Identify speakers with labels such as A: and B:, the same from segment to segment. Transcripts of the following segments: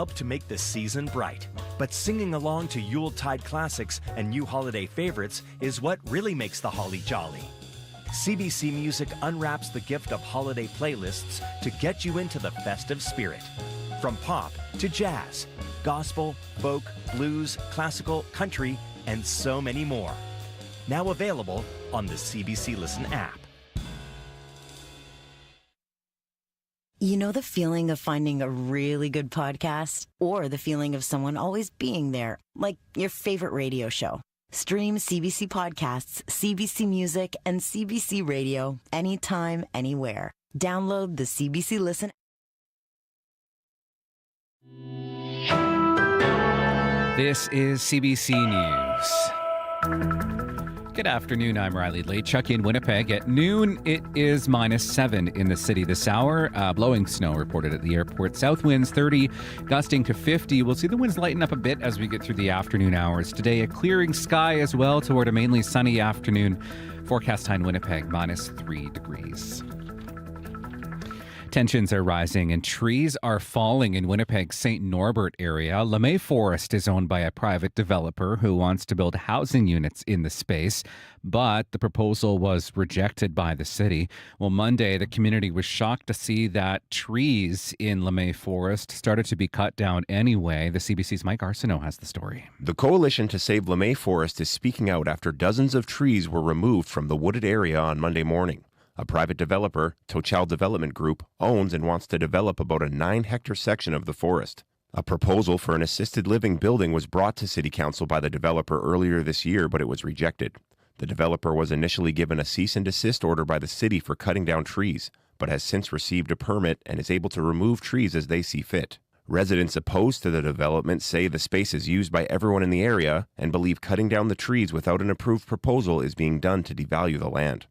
A: help to make the season bright. But singing along to Yuletide classics and new holiday favorites is what really makes the holly jolly. CBC Music unwraps the gift of holiday playlists to get you into the festive spirit. From pop to jazz, gospel, folk, blues, classical, country, and so many more. Now available on the CBC Listen app.
B: You know the feeling of finding a really good podcast? Or the feeling of someone always being there, like your favorite radio show? Stream CBC Podcasts, CBC Music, and CBC Radio anytime, anywhere. Download the CBC Listen.
C: This is CBC News. Good afternoon, I'm Riley Lachuk in Winnipeg. At noon, it is -7 in the city this hour. Blowing snow reported at the airport. South winds 30, gusting to 50. We'll see the winds lighten up a bit as we get through the afternoon hours. Today, a clearing sky as well toward a mainly sunny afternoon. Forecast high in Winnipeg, -3 degrees. Tensions are rising and trees are falling in Winnipeg's St. Norbert area. LeMay Forest is owned by a private developer who wants to build housing units in the space, but the proposal was rejected by the city. Well, Monday, the community was shocked to see that trees in LeMay Forest started to be cut down anyway. The CBC's Mike Arsenault has the story.
D: The Coalition to Save LeMay Forest is speaking out after dozens of trees were removed from the wooded area on Monday morning. A private developer, Tochal Development Group, owns and wants to develop about a 9-hectare section of the forest. A proposal for an assisted living building was brought to City Council by the developer earlier this year, but it was rejected. The developer was initially given a cease and desist order by the city for cutting down trees, but has since received a permit and is able to remove trees as they see fit. Residents opposed to the development say the space is used by everyone in the area and believe cutting down the trees without an approved proposal is being done to devalue the land.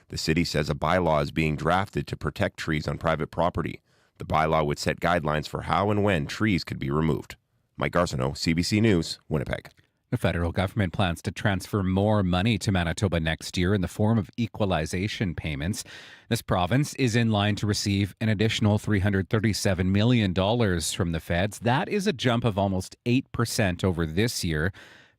D: The city says a bylaw is being drafted to protect trees on private property. The bylaw would set guidelines for how and when trees could be removed. Mike Arsenault, CBC News, Winnipeg.
C: The federal government plans to transfer more money to Manitoba next year in the form of equalization payments. This province is in line to receive an additional $337 million from the feds. That is a jump of almost 8% over this year.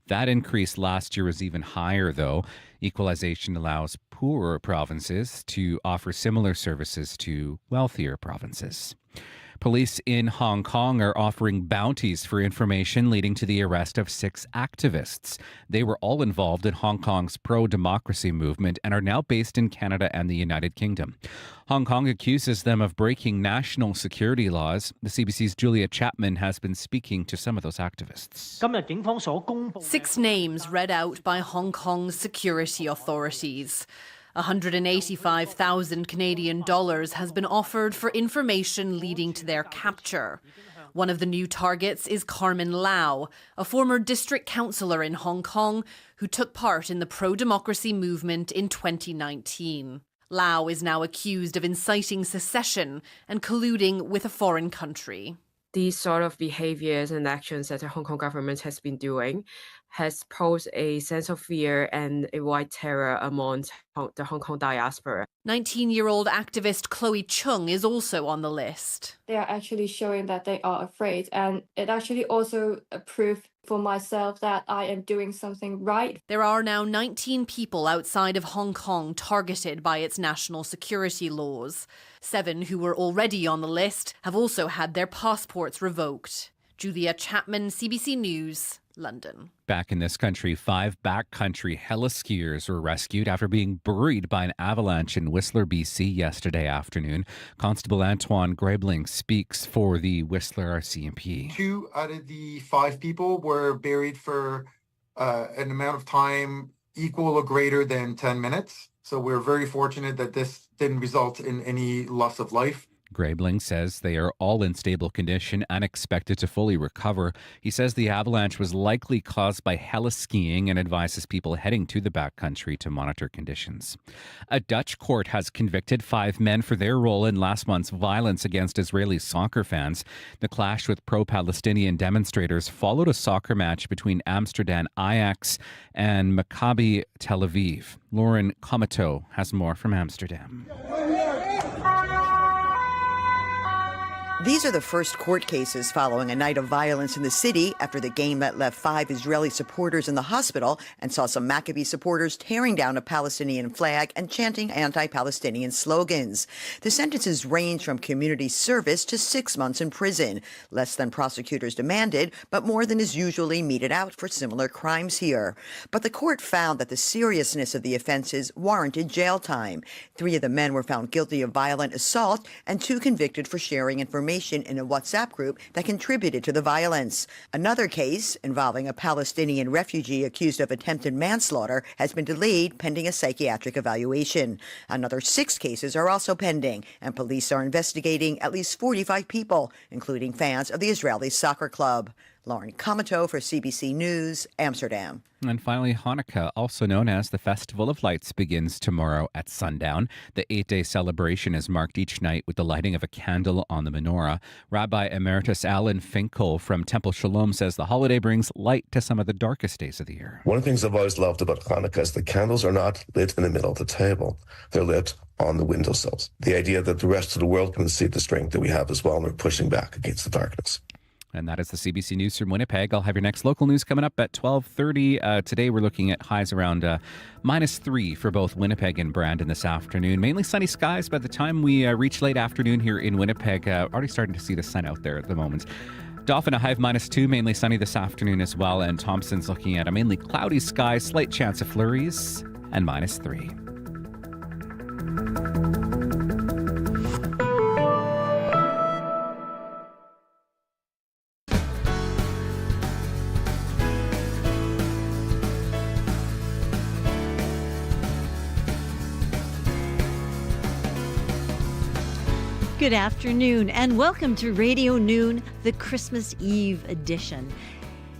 C: That increase last year was even higher, though. Equalization allows poorer provinces to offer similar services to wealthier provinces. Police in Hong Kong are offering bounties for information leading to the arrest of 6 activists. They were all involved in Hong Kong's pro-democracy movement and are now based in Canada and the United Kingdom. Hong Kong accuses them of breaking national security laws. The CBC's Julia Chapman has been speaking to some of those activists.
E: 6 names read out by Hong Kong's security authorities. 185,000 Canadian dollars has been offered for information leading to their capture. One of the new targets is Carmen Lau, a former district councillor in Hong Kong who took part in the pro-democracy movement in 2019. Lau is now accused of inciting secession and colluding with a foreign country.
F: These sort of behaviors and actions that the Hong Kong government has been doing has posed a sense of fear and a white terror among the Hong Kong diaspora.
E: 19-year-old activist Chloe Chung is also on the list.
G: They are actually showing that they are afraid, and it actually also a proof for myself that I am doing something right.
E: There are now 19 people outside of Hong Kong targeted by its national security laws. 7 who were already on the list have also had their passports revoked. Julia Chapman, CBC News, London.
C: Back in this country, 5 backcountry heli-skiers were rescued after being buried by an avalanche in Whistler, BC yesterday afternoon. Constable Antoine Grebling speaks for the Whistler RCMP.
H: 2 out of the 5 people were buried for an amount of time equal or greater than 10 minutes. So we're very fortunate that this didn't result in any loss of life.
C: Grebling says they are all in stable condition and expected to fully recover. He says the avalanche was likely caused by heli-skiing and advises people heading to the backcountry to monitor conditions. A Dutch court has convicted 5 men for their role in last month's violence against Israeli soccer fans. The clash with pro-Palestinian demonstrators followed a soccer match between Amsterdam Ajax and Maccabi Tel Aviv. Lauren Comato has more from Amsterdam.
I: These are the first court cases following a night of violence in the city after the game that left 5 Israeli supporters in the hospital and saw some Maccabi supporters tearing down a Palestinian flag and chanting anti-Palestinian slogans. The sentences range from community service to 6 months in prison, less than prosecutors demanded, but more than is usually meted out for similar crimes here. But the court found that the seriousness of the offenses warranted jail time. 3 of the men were found guilty of violent assault and 2 convicted for sharing information in a WhatsApp group that contributed to the violence. Another case involving a Palestinian refugee accused of attempted manslaughter has been delayed pending a psychiatric evaluation. Another 6 cases are also pending, and police are investigating at least 45 people, including fans of the Israeli soccer club. Lauren Comato for CBC News, Amsterdam.
C: And finally, Hanukkah, also known as the Festival of Lights, begins tomorrow at sundown. The 8-day celebration is marked each night with the lighting of a candle on the menorah. Rabbi Emeritus Alan Finkel from Temple Shalom says the holiday brings light to some of the darkest days of the year.
J: One of the things I've always loved about Hanukkah is the candles are not lit in the middle of the table. They're lit on the windowsills. The idea that the rest of the world can see the strength that we have as well, and we're pushing back against the darkness.
C: And that is the CBC News from Winnipeg. I'll have your next local news coming up at 12:30. Today we're looking at highs around -3 for both Winnipeg and Brandon this afternoon. Mainly sunny skies by the time we reach late afternoon here in Winnipeg. Already starting to see the sun out there at the moment. Dauphin, a high of -2, mainly sunny this afternoon as well. And Thompson's looking at a mainly cloudy sky, slight chance of flurries, and -3.
K: Good afternoon and welcome to Radio Noon, the Christmas Eve edition.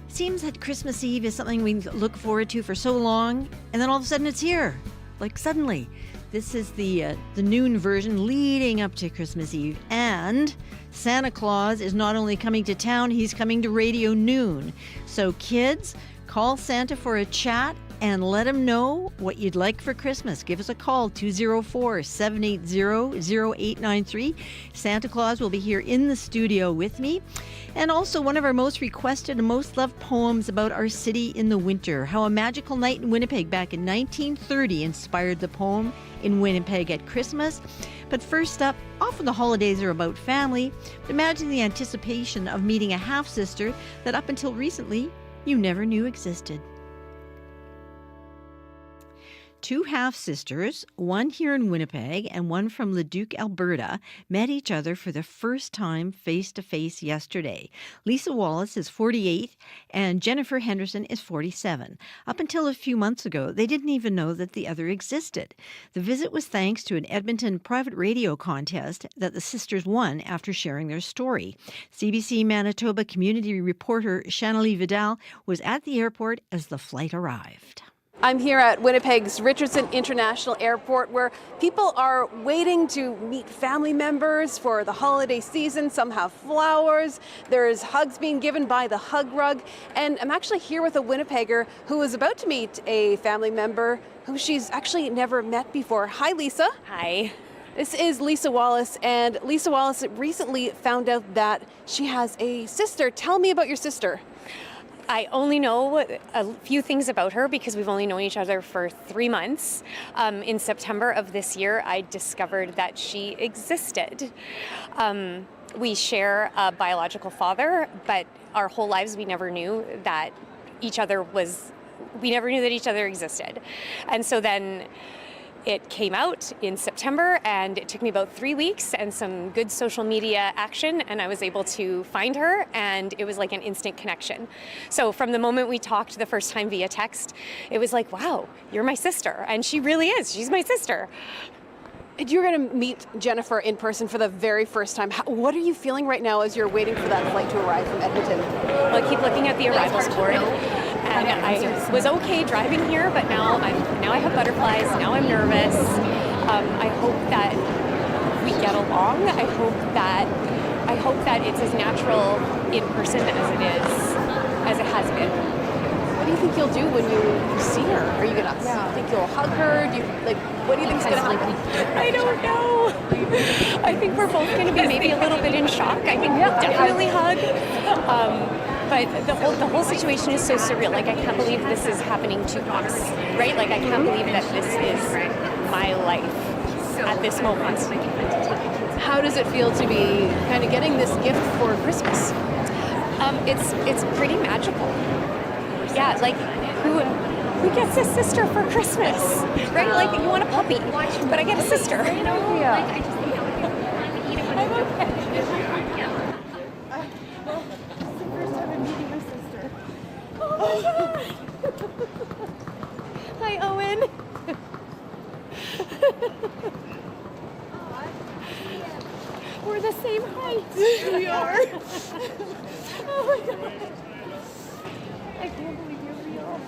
K: Seems that Christmas Eve is something we look forward to for so long, and then all of a sudden it's here, like suddenly. This is the noon version leading up to Christmas Eve, and Santa Claus is not only coming to town, he's coming to Radio Noon. So kids, call Santa for a chat and let him know what you'd like for Christmas. Give us a call, 204-780-0893. Santa Claus will be here in the studio with me. And also one of our most requested and most loved poems about our city in the winter. How a magical night in Winnipeg back in 1930 inspired the poem In Winnipeg at Christmas. But first up, often the holidays are about family. Imagine the anticipation of meeting a half-sister that up until recently you never knew existed. 2 half-sisters, one here in Winnipeg and one from Leduc, Alberta, met each other for the first time face-to-face yesterday. Lisa Wallace is 48 and Jennifer Henderson is 47. Up until a few months ago, they didn't even know that the other existed. The visit was thanks to an Edmonton private radio contest that the sisters won after sharing their story. CBC Manitoba community reporter Shanalee Vidal was at the airport as the flight arrived.
L: I'm here at Winnipeg's Richardson International Airport, where people are waiting to meet family members for the holiday season. Some have flowers. There's hugs being given by the hug rug. And I'm actually here with a Winnipegger who is about to meet a family member who she's actually never met before. Hi, Lisa.
M: Hi.
L: This is Lisa Wallace, and Lisa Wallace recently found out that she has a sister. Tell me about your sister.
M: I only know a few things about her because we've only known each other for 3 months. In September of this year, I discovered that she existed. We share a biological father, but our whole lives we never knew that each other existed. And so then it came out in September, and it took me about 3 weeks and some good social media action, and I was able to find her, and it was like an instant connection. So from the moment we talked the first time via text, it was like, wow, you're my sister. And she really is. She's my sister.
L: And you're going to meet Jennifer in person for the very first time. What are you feeling right now as you're waiting for that flight to arrive from Edmonton?
M: Well, I keep looking at the arrivals board. And I was okay driving here, but now I have butterflies. Now I'm nervous. I hope that we get along. I hope that it's as natural in person as it has been.
L: What do you think you'll do when you see her? Are you gonna think you'll hug her? What do you think is gonna happen?
M: I don't know. I think we're both going to be maybe a little bit in shock. I think we'll definitely hug. But the whole situation is so surreal. Like, I can't believe this is happening to us, right? Like, I can't believe that this is my life at this moment.
L: How does it feel to be kind of getting this gift for Christmas?
M: It's pretty magical. Yeah, like who gets a sister for Christmas, right? Like, you want a puppy, but I get a sister.
L: Yeah.
M: Hi, Owen. We're the same height.
L: We are.
M: Oh my God. I can't believe you're real.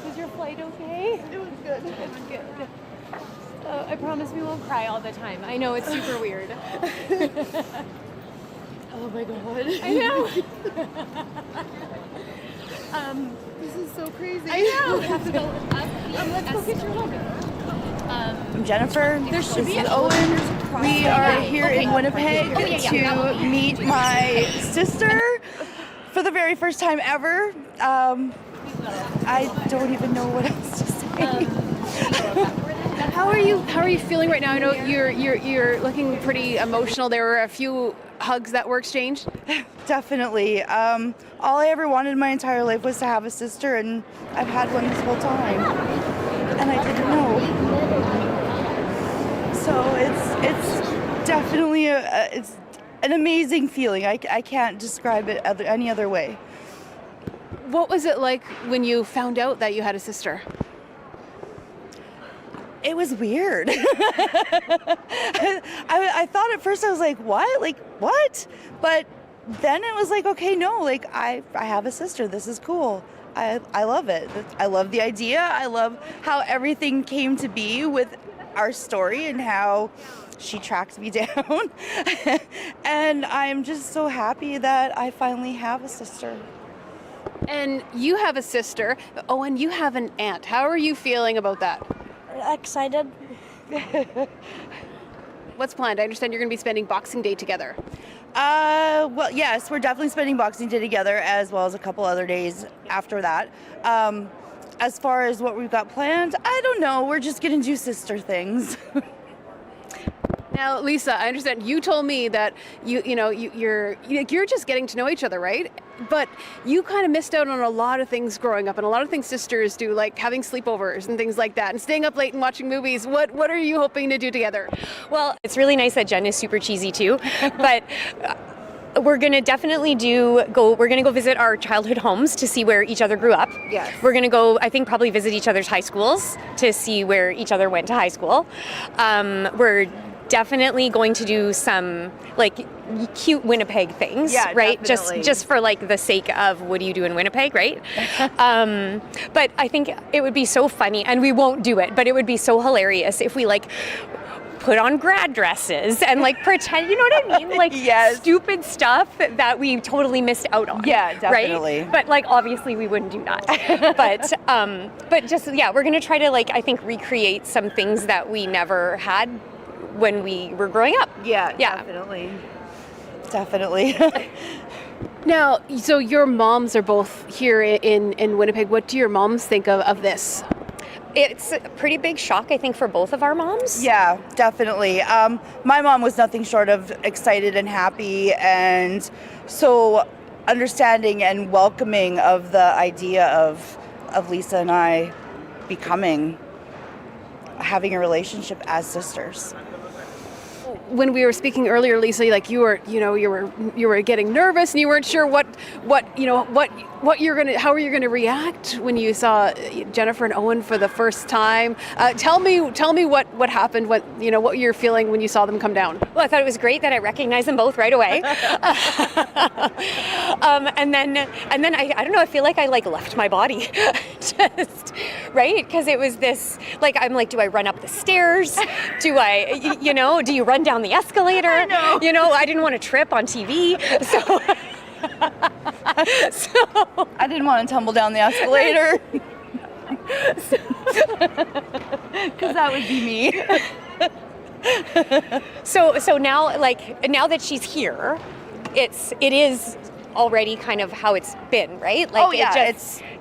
M: Was your flight okay?
L: It was good.
M: It was good. I promise we won't cry all the time. I know it's super weird.
L: Oh my God.
M: I know.
L: This is so crazy.
M: I know. We have to go up. Let's go get your hug.
N: I'm Jennifer.
L: This
N: is Owen. We are here in Winnipeg to meet my sister for the very first time ever. I don't even know what else to say.
L: How are you feeling right now? I know you're looking pretty emotional. There were a few hugs that were exchanged.
N: Definitely. All I ever wanted my entire life was to have a sister, and I've had one this whole time, and I didn't know. So it's definitely it's an amazing feeling. I can't describe it any other way.
L: What was it like when you found out that you had a sister?
N: It was weird. I thought at first, I was like, what? Like, what? But then it was like, okay, no, like I have a sister. This is cool. I love it. I love the idea. I love how everything came to be with our story and how she tracked me down. And I'm just so happy that I finally have a sister.
L: And you have a sister. Oh, and you have an aunt. How are you feeling about that?
N: Excited.
L: What's planned? I understand you're going to be spending Boxing Day together.
N: Well, yes, we're definitely spending Boxing Day together, as well as a couple other days after that. As far as what we've got planned, I don't know. We're just going to do sister things.
L: Now, Lisa, I understand you told me that you're just getting to know each other, right? But you kind of missed out on a lot of things growing up, and a lot of things sisters do, like having sleepovers and things like that, and staying up late and watching movies. What are you hoping to do together?
M: Well, it's really nice that Jen is super cheesy too, but we're gonna definitely we're gonna go visit our childhood homes to see where each other grew up.
L: Yes.
M: We're gonna go, I think, probably visit each other's high schools to see where each other went to high school. We're definitely going to do some like cute Winnipeg things, right?
N: Definitely.
M: Just for like the sake of what do you do in Winnipeg, right? But I think it would be so funny, and we won't do it, but it would be so hilarious if we like put on grad dresses and like pretend, you know what I mean? Like
N: yes.
M: Stupid stuff that we totally missed out on.
N: Yeah, definitely.
M: Right? But like obviously we wouldn't do that. But just we're gonna try to like I think recreate some things that we never had when we were growing up.
N: Yeah. Definitely.
L: Now, so your moms are both here in Winnipeg. What do your moms think of this?
M: It's a pretty big shock, I think, for both of our moms.
N: Yeah, definitely. My mom was nothing short of excited and happy, and so understanding and welcoming of the idea of Lisa and I having a relationship as sisters.
L: When we were speaking earlier, Lisa, like you were getting nervous and you weren't sure how were you gonna react when you saw Jennifer and Owen for the first time. Tell me what happened, what you're feeling when you saw them come down.
M: Well, I thought it was great that I recognized them both right away. And then I don't know, I feel like I like left my body just right, because it was this like I'm like, do I run up the stairs? Do I do you run down the escalator?
N: I know.
M: I didn't want to trip on TV, so
N: I didn't want to tumble down the escalator. because that would be me.
M: So now, like, now that she's here, it is already kind of how it's been, right? Like,
N: oh yeah,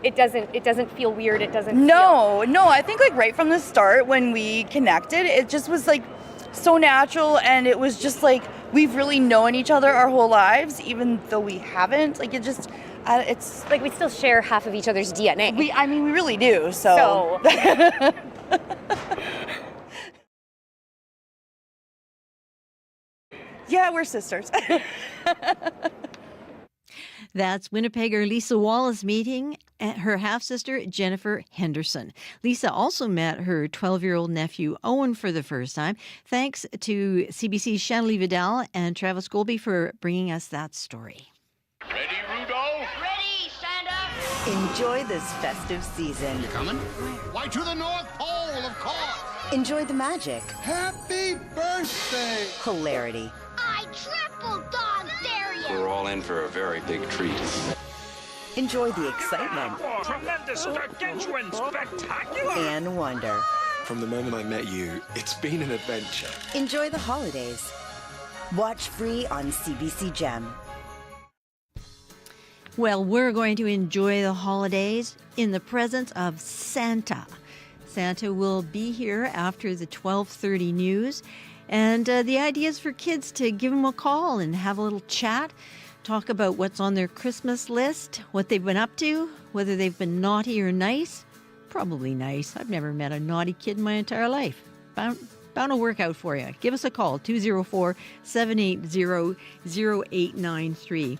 M: it doesn't feel weird. It doesn't.
N: No, I think like right from the start when we connected, it just was like so natural, and it was just like we've really known each other our whole lives, even though we haven't. Like it's
M: like we still share half of each other's DNA.
N: We really do. So. Yeah, we're sisters.
K: That's Winnipegger Lisa Wallace meeting her half-sister Jennifer Henderson. Lisa also met her 12-year-old nephew Owen for the first time. Thanks to CBC's Shanley Vidal and Travis Golby for bringing us that story.
O: Ready, Rudolph?
B: Ready, stand up. Enjoy this festive season.
O: You coming? Why, to the North Pole, of course.
B: Enjoy the magic.
O: Happy birthday.
B: Hilarity.
P: I triple dog dare you.
Q: We're all in for a very big treat.
B: Enjoy the excitement.
R: Tremendous, gargantuan, spectacular.
B: And wonder.
Q: From the moment I met you, it's been an adventure.
B: Enjoy the holidays. Watch free on CBC Gem.
K: Well, we're going to enjoy the holidays in the presence of Santa. Santa will be here after the 12:30 news. And the idea is for kids to give him a call and have a little chat, talk about what's on their Christmas list, what they've been up to, whether they've been naughty or nice. Probably nice. I've never met a naughty kid in my entire life. Bound to work out for you. Give us a call, 204-780-0893.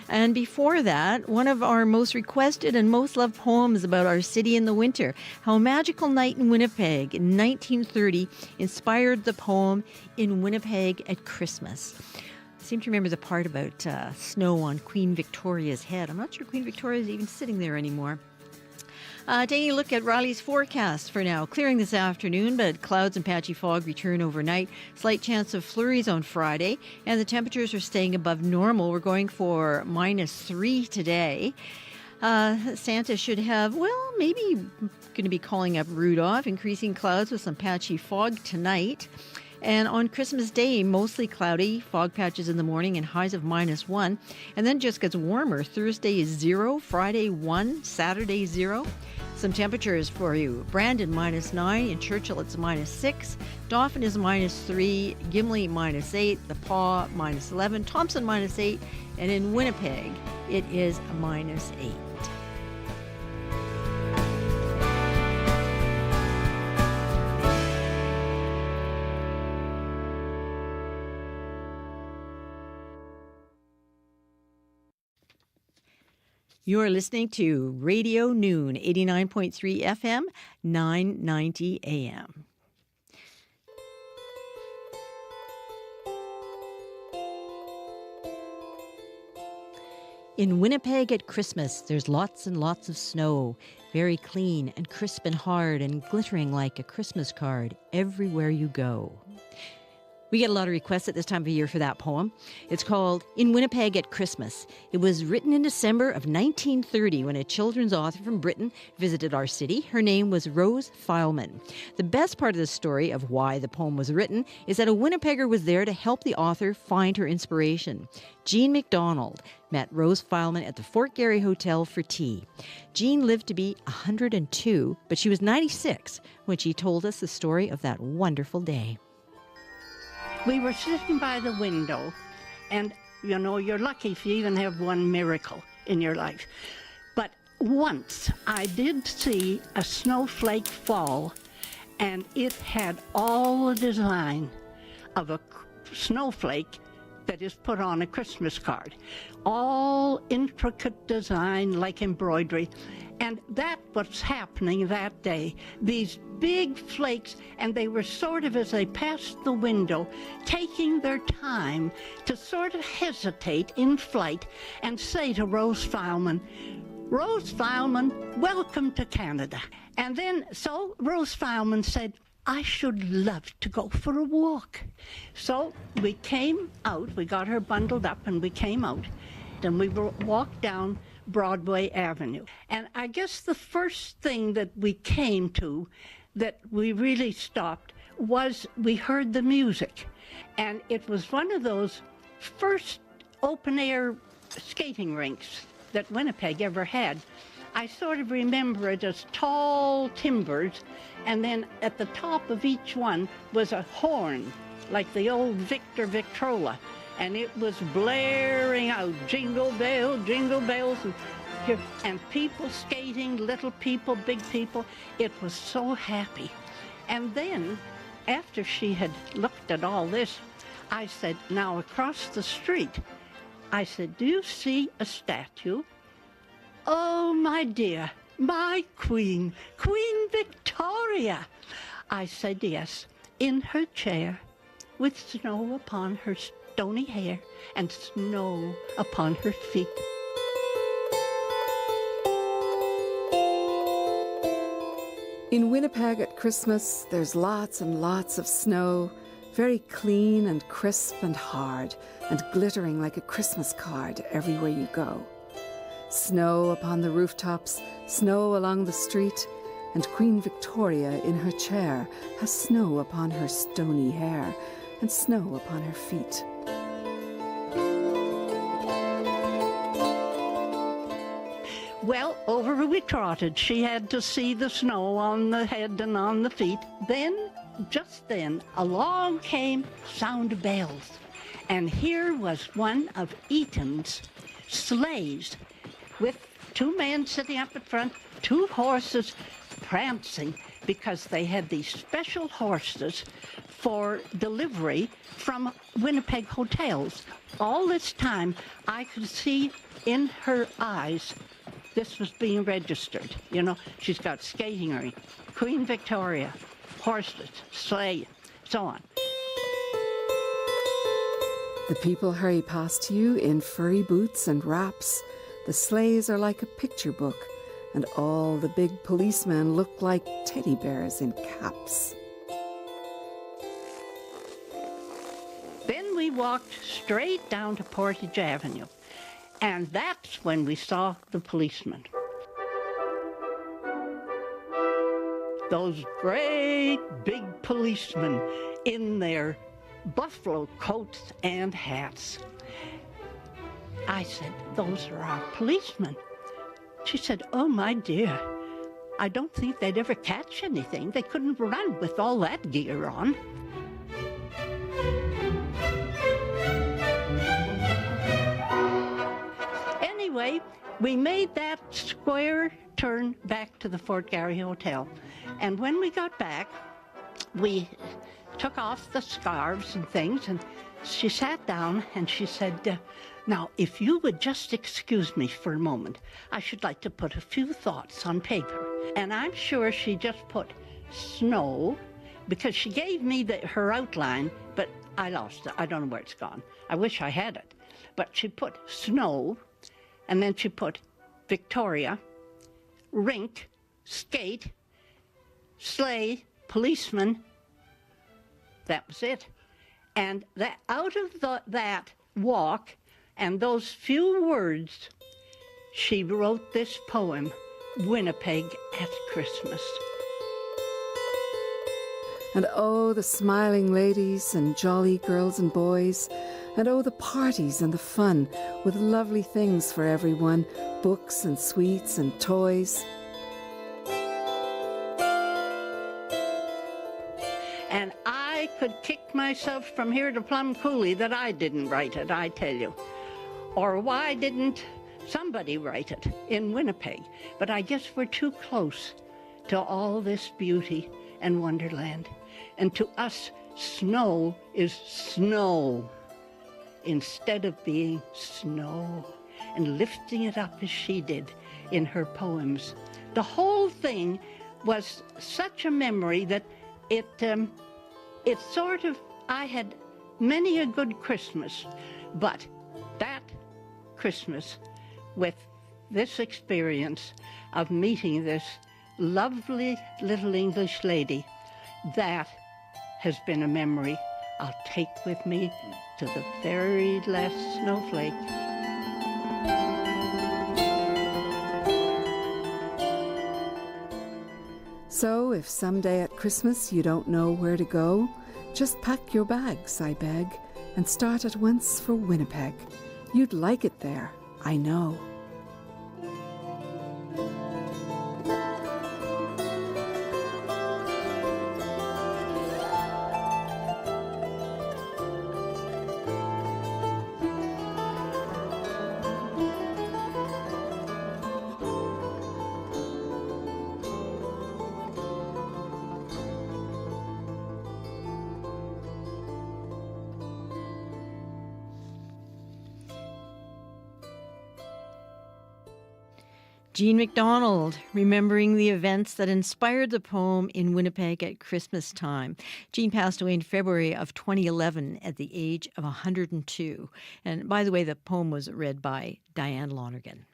K: And before that, one of our most requested and most loved poems about our city in the winter, how a magical night in Winnipeg in 1930 inspired the poem In Winnipeg at Christmas. I seem to remember the part about snow on Queen Victoria's head. I'm not sure Queen Victoria is even sitting there anymore. Taking a look at Riley's forecast for now. Clearing this afternoon, but clouds and patchy fog return overnight. Slight chance of flurries on Friday, and the temperatures are staying above normal. We're going for -3 today. Santa should have, well, maybe going to be calling up Rudolph. Increasing clouds with some patchy fog tonight. And on Christmas Day, mostly cloudy, fog patches in the morning and highs of -1. And then just gets warmer. Thursday is 0, Friday 1, Saturday 0. Some temperatures for you. Brandon -9, in Churchill it's -6. Dauphin is -3, Gimli -8, The Paw -11, Thompson -8, and in Winnipeg it is -8. You're listening to Radio Noon, 89.3 FM, 990 AM. In Winnipeg at Christmas, there's lots and lots of snow, very clean and crisp and hard and glittering like a Christmas card everywhere you go. We get a lot of requests at this time of year for that poem. It's called In Winnipeg at Christmas. It was written in December of 1930 when a children's author from Britain visited our city. Her name was Rose Fileman. The best part of the story of why the poem was written is that a Winnipegger was there to help the author find her inspiration. Jean MacDonald met Rose Fileman at the Fort Garry Hotel for tea. Jean lived to be 102, but she was 96 when she told us the story of that wonderful day.
S: We were sitting by the window, and, you know, you're lucky if you even have one miracle in your life. But once I did see a snowflake fall, and it had all the design of a snowflake that is put on a Christmas card. All intricate design like embroidery. And that was happening that day. These big flakes, and they were sort of, as they passed the window, taking their time to sort of hesitate in flight and say to Rose Fileman, "Rose Fileman, welcome to Canada." And then, so Rose Fileman said, "I should love to go for a walk." So we came out, we got her bundled up and we came out. Then we walked down Broadway Avenue. And I guess the first thing that we came to that we really stopped was we heard the music. And it was one of those first open-air skating rinks that Winnipeg ever had. I sort of remember it as tall timbers, and then at the top of each one was a horn, like the old Victor Victrola, and it was blaring out, jingle bells, and people skating, little people, big people. It was so happy. And then, after she had looked at all this, I said, now across the street, I said, do you see a statue? Oh, my dear, my Queen, Queen Victoria. I said, yes, in her chair, with snow upon her stony hair and snow upon her feet.
T: In Winnipeg at Christmas, there's lots and lots of snow, very clean and crisp and hard, and glittering like a Christmas card everywhere you go. Snow upon the rooftops, snow along the street, and Queen Victoria in her chair has snow upon her stony hair and snow upon her feet.
S: Well, over we trotted. She had to see the snow on the head and on the feet. Then, just then, along came sound of bells. And here was one of Eaton's sleighs with two men sitting up at front, two horses prancing, because they had these special horses for delivery from Winnipeg hotels. All this time, I could see in her eyes this was being registered. You know, she's got skating rink, Queen Victoria, horses, sleigh, so on.
T: The people hurry past you in furry boots and wraps. The sleighs are like a picture book, and all the big policemen look like teddy bears in caps.
S: Then we walked straight down to Portage Avenue, and that's when we saw the policemen. Those great big policemen in their buffalo coats and hats. I said, those are our policemen. She said, oh, my dear, I don't think they'd ever catch anything. They couldn't run with all that gear on. Anyway, we made that square turn back to the Fort Garry Hotel. And when we got back, we took off the scarves and things, and she sat down and she said, now, if you would just excuse me for a moment, I should like to put a few thoughts on paper. And I'm sure she just put snow, because she gave me her outline, but I lost it. I don't know where it's gone. I wish I had it. But she put snow, and then she put Victoria, rink, skate, sleigh, policeman. That was it. And that out of that walk and those few words, she wrote this poem, Winnipeg at Christmas.
T: And oh, the smiling ladies and jolly girls and boys, and oh, the parties and the fun, with lovely things for everyone, books and sweets and toys.
S: And I could kick myself from here to Plum Coulee that I didn't write it, I tell you. Or why didn't somebody write it in Winnipeg? But I guess we're too close to all this beauty and wonderland. And to us, snow is snow instead of being snow, and lifting it up as she did in her poems. The whole thing was such a memory that it sort of, I had many a good Christmas, but that Christmas with this experience of meeting this lovely little English lady, that has been a memory I'll take with me to the very last snowflake.
T: So if someday at Christmas you don't know where to go, just pack your bags, I beg, and start at once for Winnipeg. You'd like it there, I know.
K: Jean MacDonald, remembering the events that inspired the poem in Winnipeg at Christmas time. Jean passed away in February of 2011 at the age of 102. And by the way, the poem was read by Diane Lonergan.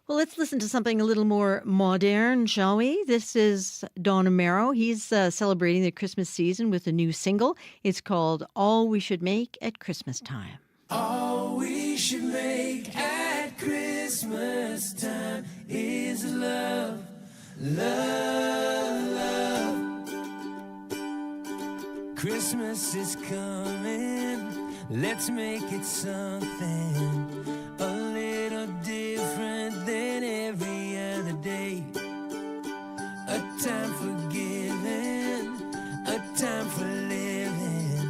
K: Well, let's listen to something a little more modern, shall we? This is Don Amaro. He's celebrating the Christmas season with a new single. It's called All We Should Make at Christmas Time.
U: All we should make at Christmas time is love, love, love. Christmas is coming, let's make it something a little different than every other day. A time for giving, a time for living,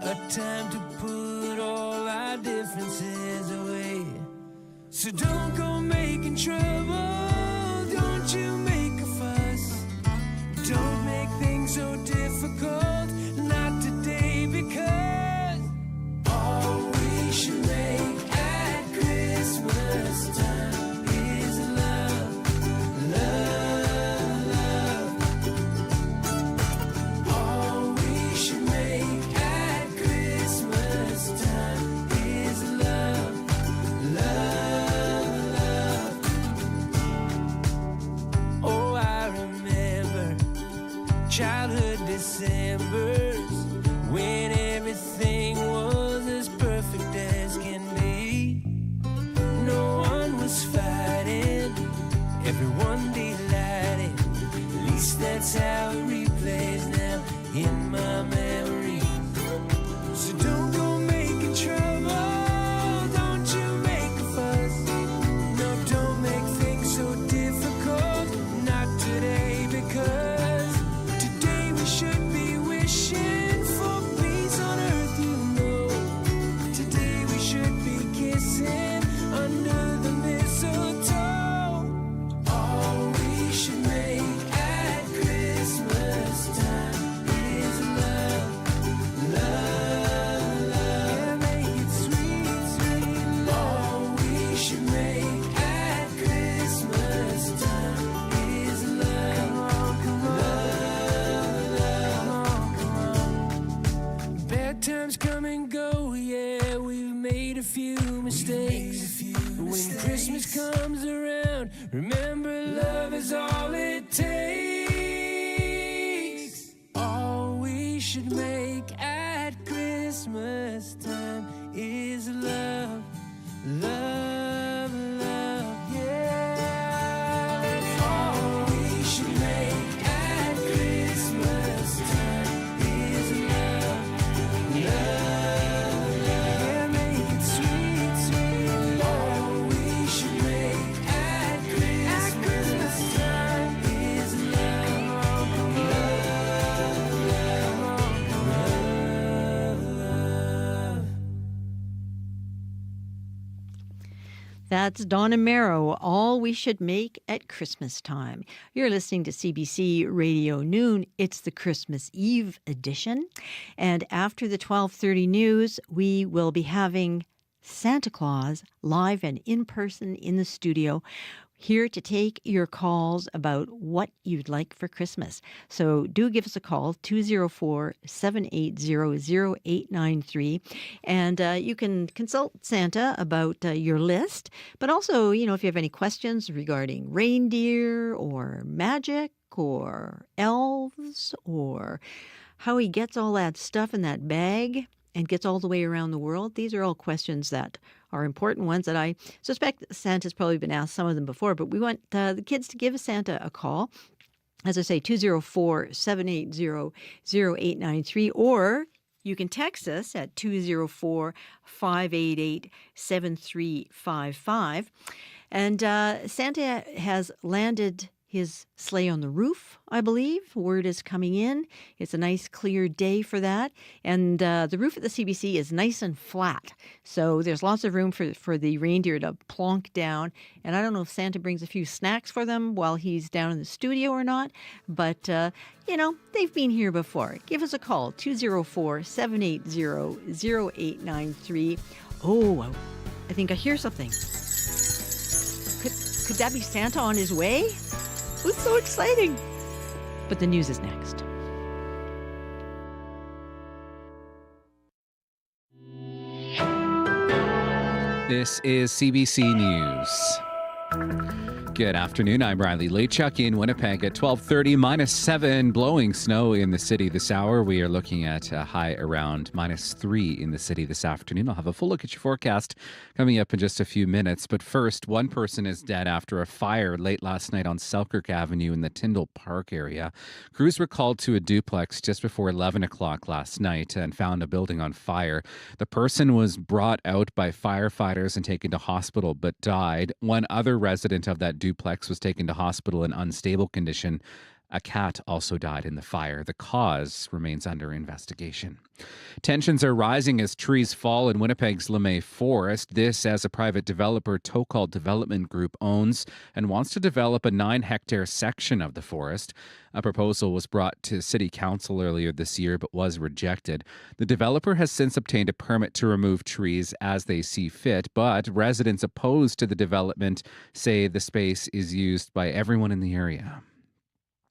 U: a time to put all our differences away. So don't go making trouble, don't you make a fuss, don't make things so difficult, not today, because all we should make at Christmas time is love, love, love. All we should make at Christmas time is love, love, love. Oh, I remember childhood Decembers when everything was as perfect as can be. No one was fighting, everyone delighted. At least that's how it replays now in my memory. So don't go making trouble, don't you make a fuss. No, don't make things so difficult, not today, because today we should be wishing for peace on earth, you know. Today we should be kissing under the mistletoe. All we should make at Christmas time is love, love, love. Yeah, make it sweet, sweet love. All we should make at Christmas time is love, love, love. Bad times come and go, yeah, we've made a few mistakes. But when Christmas comes around, remember love is all it takes. All we should make at Christmas time is love, love, love, yeah. All we should make at Christmas time is love, love, love. Yeah, make it sweet, sweet. All we should make at Christmas time is love, love, love, love.
K: That's Don Amaro, All We Should Make at Christmas Time. You're listening to CBC Radio Noon. It's the Christmas Eve edition. And after the 12:30 news, we will be having Santa Claus live and in person in the studio, here to take your calls about what you'd like for Christmas. So do give us a call, 204-780-0893. And you can consult Santa about your list. But also, if you have any questions regarding reindeer or magic or elves or how he gets all that stuff in that bag and gets all the way around the world, these are all questions that are important ones that I suspect Santa's probably been asked some of them before, but we want the kids to give Santa a call. As I say, 204-780-0893, or you can text us at 204-588-7355. And Santa has landed his sleigh on the roof, I believe. Word is coming in. It's a nice clear day for that. And the roof at the CBC is nice and flat. So there's lots of room for the reindeer to plonk down. And I don't know if Santa brings a few snacks for them while he's down in the studio or not. But, they've been here before. Give us a call, 204-780-0893. Oh, I think I hear something. Could that be Santa on his way? It's so exciting. But the news is next.
C: This is CBC News. Good afternoon. I'm Riley Lachuk in Winnipeg at 12:30, -7, blowing snow in the city this hour. We are looking at a high around -3 in the city this afternoon. I'll have a full look at your forecast coming up in just a few minutes. But first, one person is dead after a fire late last night on Selkirk Avenue in the Tyndall Park area. Crews were called to a duplex just before 11 o'clock last night and found a building on fire. The person was brought out by firefighters and taken to hospital but died. One other resident of that duplex was taken to hospital in unstable condition. A cat also died in the fire. The cause remains under investigation. Tensions are rising as trees fall in Winnipeg's LeMay Forest. This as a private developer, Tokal Development Group, owns and wants to develop a 9-hectare section of the forest. A proposal was brought to City Council earlier this year but was rejected. The developer has since obtained a permit to remove trees as they see fit, but residents opposed to the development say the space is used by everyone in the area.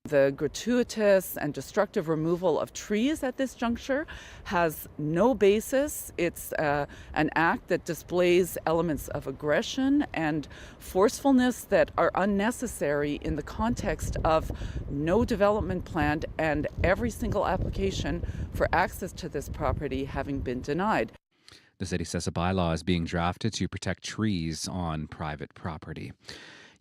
A: The gratuitous and destructive removal of trees at this juncture has no basis. It's an act that displays elements of aggression and forcefulness that are unnecessary in the context of no development plan and every single application for access to this property having been denied.
C: The city says a bylaw is being drafted to protect trees on private property.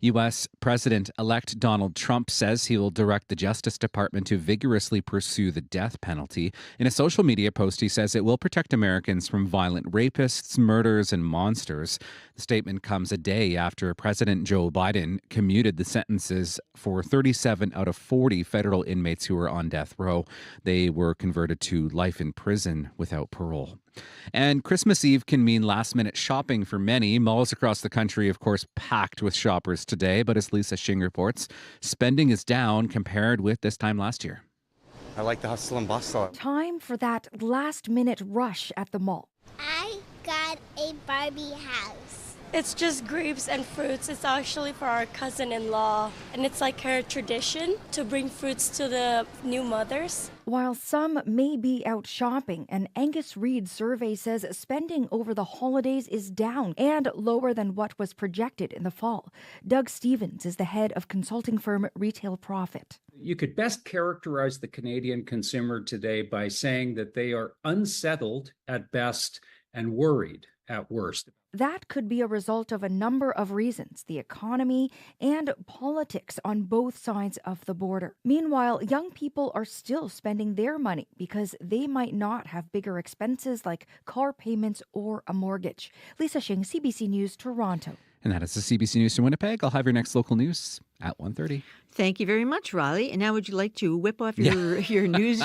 C: U.S. President-elect Donald Trump says he will direct the Justice Department to vigorously pursue the death penalty. In a social media post, he says it will protect Americans from violent rapists, murderers, and monsters. The statement comes a day after President Joe Biden commuted the sentences for 37 out of 40 federal inmates who were on death row. They were converted to life in prison without parole. And Christmas Eve can mean last-minute shopping for many. Malls across the country, of course, packed with shoppers today. But as Lisa Shing reports, spending is down compared with this time last year.
V: I like the hustle and bustle.
W: Time for that last-minute rush at the mall.
P: I got a Barbie house.
X: It's just grapes and fruits. It's actually for our cousin-in-law. And it's like her tradition to bring fruits to the new mothers.
W: While some may be out shopping, an Angus Reid survey says spending over the holidays is down and lower than what was projected in the fall. Doug Stevens is the head of consulting firm Retail Profit.
Y: You could best characterize the Canadian consumer today by saying that they are unsettled at best and worried at worst.
W: That could be a result of a number of reasons, the economy and politics on both sides of the border. Meanwhile, young people are still spending their money because they might not have bigger expenses like car payments or a mortgage. Lisa Shing, CBC News, Toronto.
C: And that is the CBC News from Winnipeg. I'll have your next local news at 1:30.
K: Thank you very much, Riley. And now would you like to whip off your news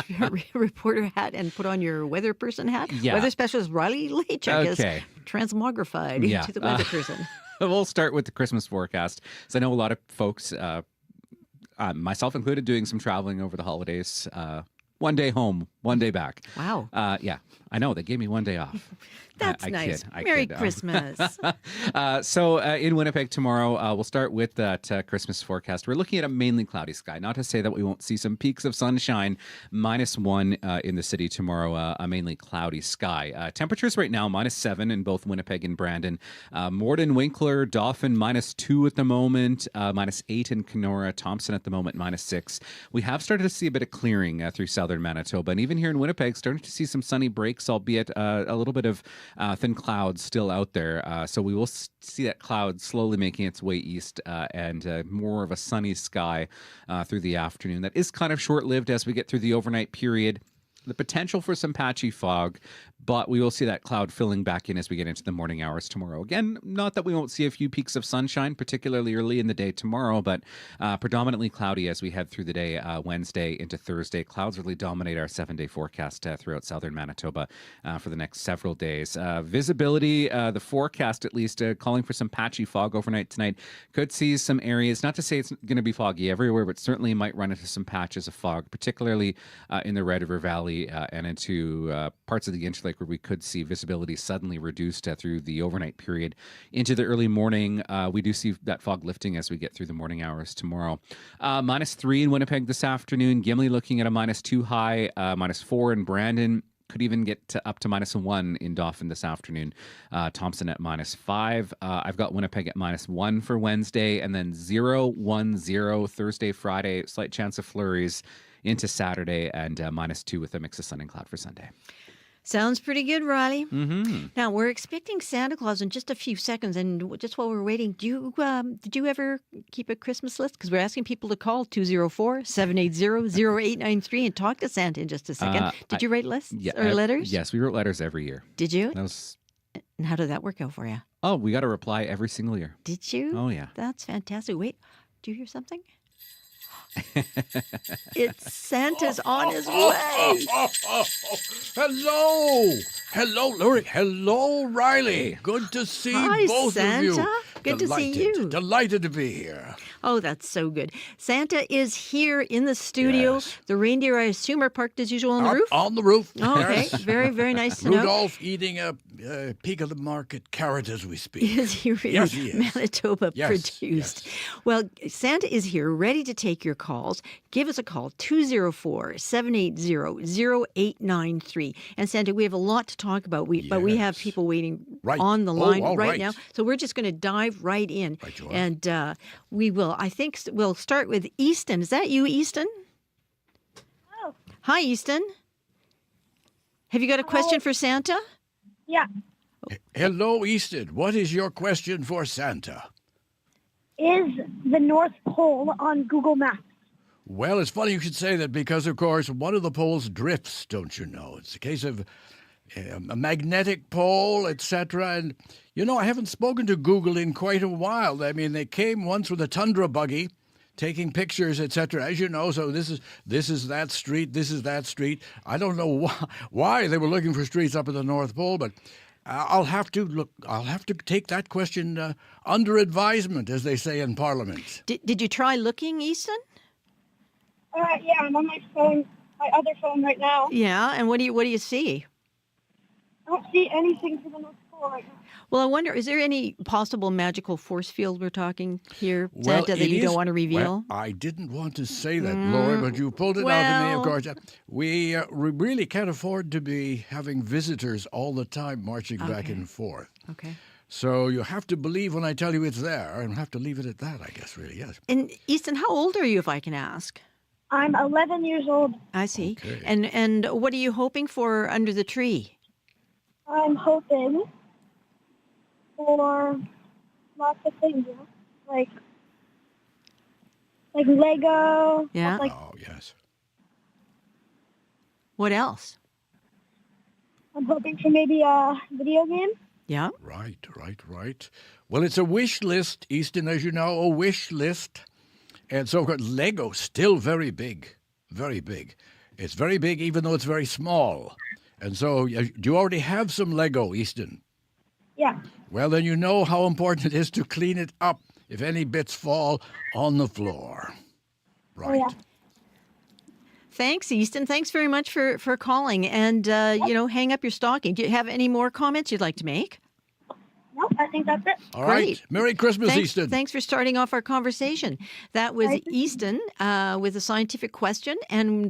K: reporter hat and put on your weather person hat?
C: Yeah.
K: Weather specialist Riley Lachuk is
C: Okay.
K: transmogrified into the weather person.
C: We'll start with the Christmas forecast. So I know a lot of folks, myself included, doing some traveling over the holidays. One day home, one day back.
K: Wow.
C: Yeah, I know. They gave me one day off.
K: That's nice. Merry Christmas.
C: So in Winnipeg tomorrow, we'll start with that Christmas forecast. We're looking at a mainly cloudy sky. Not to say that we won't see some peaks of sunshine. -1 in the city tomorrow, a mainly cloudy sky. Temperatures right now, -7 in both Winnipeg and Brandon. Morden, Winkler, Dauphin, -2 at the moment. -8 in Kenora. Thompson at the moment, -6. We have started to see a bit of clearing through southern Manitoba. And even here in Winnipeg, starting to see some sunny breaks mix, albeit a little bit of thin clouds still out there. So we will see that cloud slowly making its way east and more of a sunny sky through the afternoon. That is kind of short-lived as we get through the overnight period. The potential for some patchy fog, but we will see that cloud filling back in as we get into the morning hours tomorrow. Again, not that we won't see a few peaks of sunshine, particularly early in the day tomorrow, but predominantly cloudy as we head through the day Wednesday into Thursday. Clouds really dominate our 7-day forecast throughout southern Manitoba for the next several days. Visibility, the forecast at least, calling for some patchy fog overnight tonight. Could see some areas, not to say it's going to be foggy everywhere, but certainly might run into some patches of fog, particularly in the Red River Valley and into parts of the Inch Lake where we could see visibility suddenly reduced through the overnight period into the early morning. We do see that fog lifting as we get through the morning hours tomorrow. -3 in Winnipeg this afternoon. Gimli looking at a -2 high, -4 in Brandon. Could even get up to -1 in Dauphin this afternoon. Thompson at -5. I've got Winnipeg at -1 for Wednesday, and then 0, 1, 0 Thursday, Friday. Slight chance of flurries into Saturday, and -2 with a mix of sun and cloud for Sunday.
K: Sounds pretty good, Riley.
C: Mm-hmm.
K: Now, we're expecting Santa Claus in just a few seconds, and just while we're waiting, did you ever keep a Christmas list? Because we're asking people to call 204-780-0893 and talk to Santa in just a second. Did you write lists or letters?
C: Yes, we wrote letters every year.
K: Did you?
C: That was...
K: And how did that work out for you?
C: Oh, we got a reply every single year.
K: Did you?
C: Oh, yeah.
K: That's fantastic. Wait, do you hear something? It's Santa's on his way.
O: Hello, Lurie. Hello, Riley. Good to see both
K: Santa.
O: of you.
K: Good to see you.
O: Delighted to be here.
K: Oh, that's so good. Santa is here in the studio.
O: Yes.
K: The reindeer, I assume, are parked as usual on the roof?
O: On the roof.
K: Oh, okay,
O: Yes.
K: very, very nice to know.
O: Rudolph eating a peak of the market carrot as we speak.
K: Is he really?
O: Yes, he is.
K: Manitoba
O: Yes,
K: produced. Well, Santa is here, ready to take your calls. Give us a call, 204-780-0893. And Santa, we have a lot to talk about, but we have people waiting on the line right now. So we're just going to dive right in.
O: Right you are.
K: And I think we'll start with Easton. Is that you, Easton?
P: Oh.
K: Hi, Easton. Have you got a question for Santa?
P: Yeah.
O: Hello, Easton. What is your question for Santa?
P: Is the North Pole on Google Maps?
O: Well, it's funny you should say that because, of course, one of the poles drifts, don't you know? It's a case of a magnetic pole, etc. And, I haven't spoken to Google in quite a while. I mean, they came once with a tundra buggy taking pictures, etc., as you know. So this is that street, this is that street. I don't know why they were looking for streets up at the North Pole, but I'll have to take that question under advisement, as they say in Parliament.
K: Did you try looking, Easton?
P: Yeah, I'm on my phone, my other phone right now.
K: Yeah, and what do you see?
P: I don't see anything for the North Pole right now.
K: Well, I wonder, is there any possible magical force field we're talking here,
O: Well,
K: Santa, that you don't want to reveal?
O: Well, I didn't want to say that, Laura, but you pulled it out of me, of course. We really can't afford to be having visitors all the time marching back and forth.
K: Okay.
O: So you have to believe when I tell you it's there, and have to leave it at that, I guess, really, yes.
K: And Easton, how old are you, if I can ask?
P: I'm 11 years old.
K: I see.
O: Okay.
K: And what are you hoping for under the tree?
P: I'm hoping for lots of things, like Lego.
K: Yeah.
O: Oh, yes.
K: What else?
P: I'm hoping for maybe a video game.
K: Yeah.
O: Right. Well, it's a wish list, Easton, as you know, a wish list. And so, of course, Lego's still very big, very big. It's very big even though it's very small. And so, do you already have some Lego, Easton?
P: Yeah.
O: Well, then you know how important it is to clean it up if any bits fall on the floor. Right.
P: Oh, yeah.
K: Thanks, Easton. Thanks very much for calling. And, hang up your stocking. Do you have any more comments you'd like to make?
P: Nope, I think that's it.
O: All right.
K: Great.
O: Merry Christmas,
K: Thanks,
O: Easton.
K: Thanks for starting off our conversation. That was Easton with a scientific question. And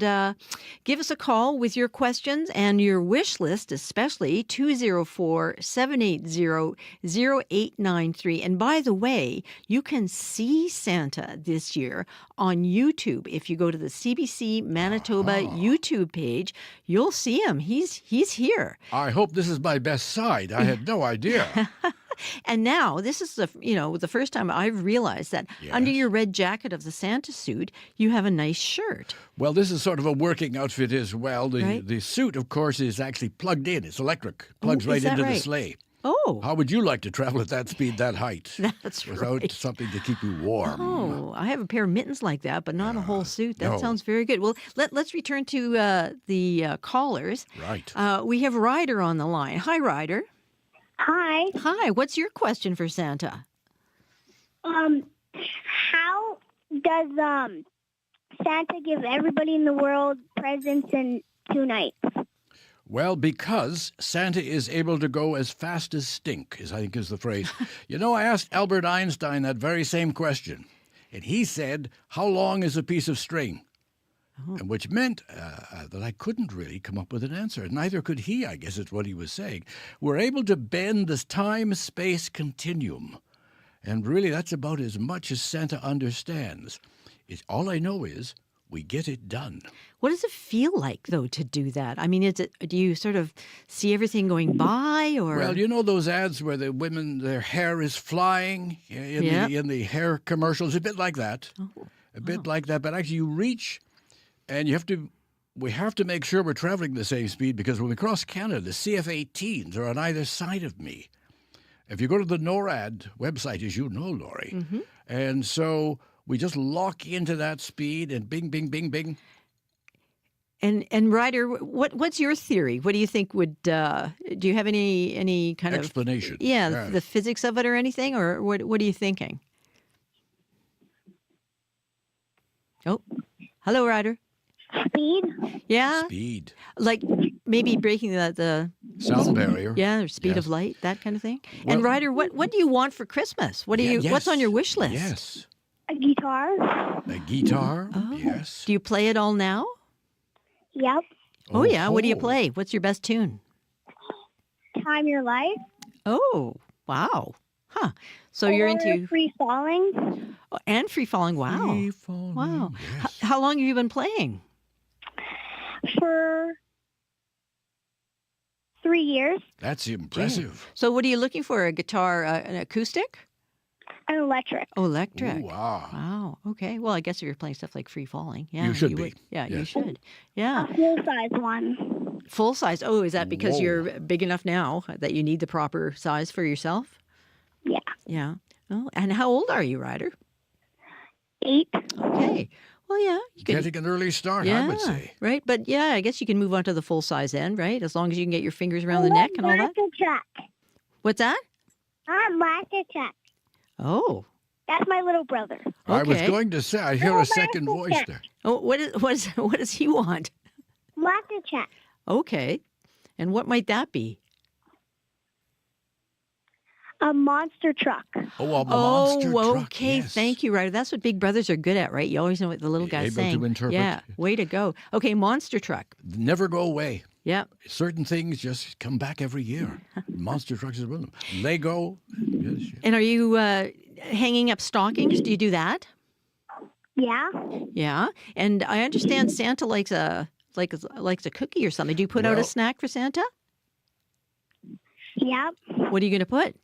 K: give us a call with your questions and your wish list, especially 204-780-0893. And by the way, you can see Santa this year on YouTube. If you go to the CBC Manitoba YouTube page, you'll see him. He's here.
O: I hope this is my best side. I had no idea.
K: And now this is the first time I've realized that under your red jacket of the Santa suit, you have a nice shirt.
O: Well, this is sort of a working outfit as well. The suit, of course, is actually plugged in. It's electric. Plugs right into the sleigh.
K: Oh.
O: How would you like to travel at that speed, that height?
K: That's
O: without something to keep you warm?
K: Oh, I have a pair of mittens like that, but not a whole suit. That sounds very good. Well, let's return to the callers.
O: Right.
K: We have Ryder on the line. Hi, Ryder.
P: Hi.
K: Hi. What's your question for Santa?
P: How does Santa give everybody in the world presents in 2 nights?
O: Well, because Santa is able to go as fast as stink, I think is the phrase. I asked Albert Einstein that very same question, and he said, how long is a piece of string? And which meant that I couldn't really come up with an answer. Neither could he, I guess is what he was saying. We're able to bend this time-space continuum. And really, that's about as much as Santa understands. All I know is we get it done.
K: What does it feel like, though, to do that? I mean, do you sort of see everything going by? Or
O: Well, you know those ads where the women, their hair is flying in the hair commercials? A bit like that. A bit like that. But actually, you reach... And we have to make sure we're traveling the same speed because when we cross Canada, the CF-18s are on either side of me. If you go to the NORAD website, as you know, Lori, and so we just lock into that speed and bing, bing, bing, bing.
K: And Ryder, what's your theory? What do you think would? Do you have any kind
O: explanation?
K: of the physics of it or anything, or what are you thinking? Oh, hello, Ryder.
P: Speed?
K: Yeah.
O: Speed.
K: Like maybe breaking the
O: sound barrier.
K: Yeah, or speed of light, that kind of thing. Well, and Ryder, what do you want for Christmas? What's on your wish list?
O: Yes.
P: A guitar.
O: A guitar?
K: Oh.
O: Yes.
K: Do you play it all now?
P: Yep.
K: Oh, yeah. What do you play? What's your best tune?
P: Time Your Life.
K: Oh, wow. Huh. So you're into
P: Free Falling.
K: Oh, and Free Falling. Wow.
O: Free Falling.
K: Wow.
O: Yes.
K: How long have you been playing?
P: For 3 years.
O: That's impressive.
K: Gee. So what are you looking for? A guitar, an acoustic?
P: An electric.
K: Oh, electric.
O: Ooh, wow.
K: Wow. Okay. Well, I guess if you're playing stuff like Free Falling,
O: you should be.
K: Would. Yeah,
O: yes.
K: you should. Yeah.
P: A full-size one.
K: Full size. Oh, is that because you're big enough now that you need the proper size for yourself?
P: Yeah.
K: Yeah. Oh, and how old are you, Ryder?
P: 8.
K: Okay. Well, yeah. You can,
O: Getting an early start, I would say.
K: Right. But yeah, I guess you can move on to the full size end, right? As long as you can get your fingers around the neck and all that.
P: Truck.
K: What's that?
P: Master Truck.
K: Oh.
P: That's my little brother.
K: Okay.
O: I was going to say, I hear a second voice there.
K: Oh, what does he want?
P: Master Truck.
K: Okay. And what might that be?
P: A monster truck.
O: Oh, a monster truck.
K: Okay.
O: Yes.
K: Thank you, Ryder. That's what big brothers are good at, right? You always know what the little guy's saying.
O: Able to interpret.
K: Yeah. Way to go. Okay, monster truck.
O: Never go away.
K: Yeah.
O: Certain things just come back every year. Monster trucks is one of them. Lego. Yes.
K: And are you hanging up stockings? Do you do that?
P: Yeah.
K: Yeah. And I understand Santa likes a cookie or something. Do you put out a snack for Santa?
P: Yep.
K: What are you going to put?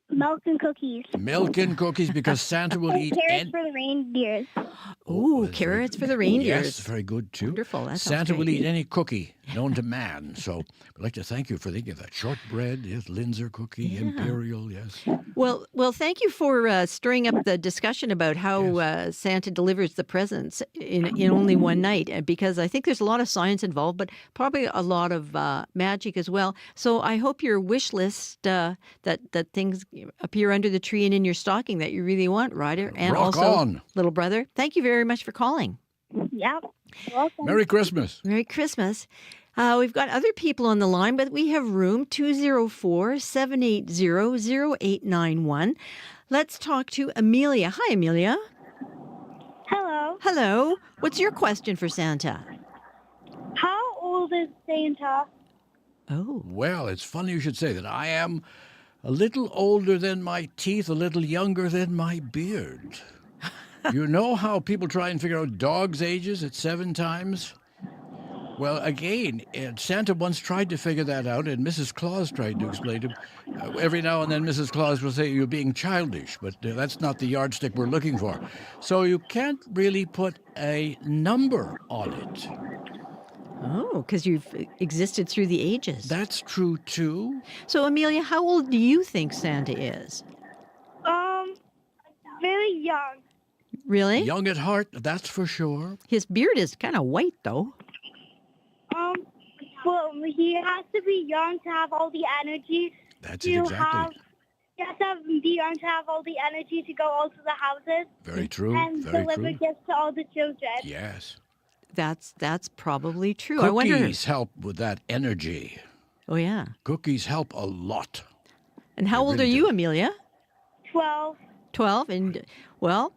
P: Milk and cookies.
O: Milk and cookies because Santa will eat.
P: Carrots for the reindeers.
K: Oh, carrots for the reindeers.
O: Yes, very good too.
K: Wonderful. That sounds
O: Santa will
K: great.
O: eat any cookie known to man. So I'd like to thank you for thinking of that. Shortbread, yes, Linzer cookie, Imperial, yes.
K: Well, thank you for stirring up the discussion about how Santa delivers the presents in only one night, because I think there's a lot of science involved, but probably a lot of magic as well. So I hope your wish list that things appear under the tree and in your stocking that you really want, Ryder, and
O: Rock
K: also
O: on.
K: little brother. Thank you very much for calling.
P: Yep. Welcome.
O: Merry Christmas.
K: Merry Christmas. We've got other people on the line, but we have room 204-780-0891. Let's talk to Amelia. Hi, Amelia.
P: Hello.
K: Hello. What's your question for Santa?
P: How old is Santa?
K: Oh.
O: Well, it's funny you should say that. I am a little older than my teeth, a little younger than my beard. You know how people try and figure out dogs' ages at 7 times? Well, again, Santa once tried to figure that out, and Mrs. Claus tried to explain to him. Every now and then, Mrs. Claus will say, you're being childish, but that's not the yardstick we're looking for. So you can't really put a number on it.
K: Oh, because you've existed through the ages.
O: That's true, too.
K: So, Amelia, how old do you think Santa is?
P: Very young.
K: Really?
O: Young at heart, that's for sure.
K: His beard is kind of white, though.
P: Well, he has to be young to have all the energy.
O: That's it, exactly.
P: He has to be young to have all the energy to go all to the houses.
O: Very true.
P: And
O: very
P: deliver
O: true.
P: gifts to all the children.
O: Yes.
K: That's probably true.
O: Cookies
K: I wonder.
O: help with that energy.
K: Oh, yeah.
O: Cookies help a lot.
K: And how old
O: really
K: are you,
O: do.
K: Amelia?
P: 12.
K: 12. And, well,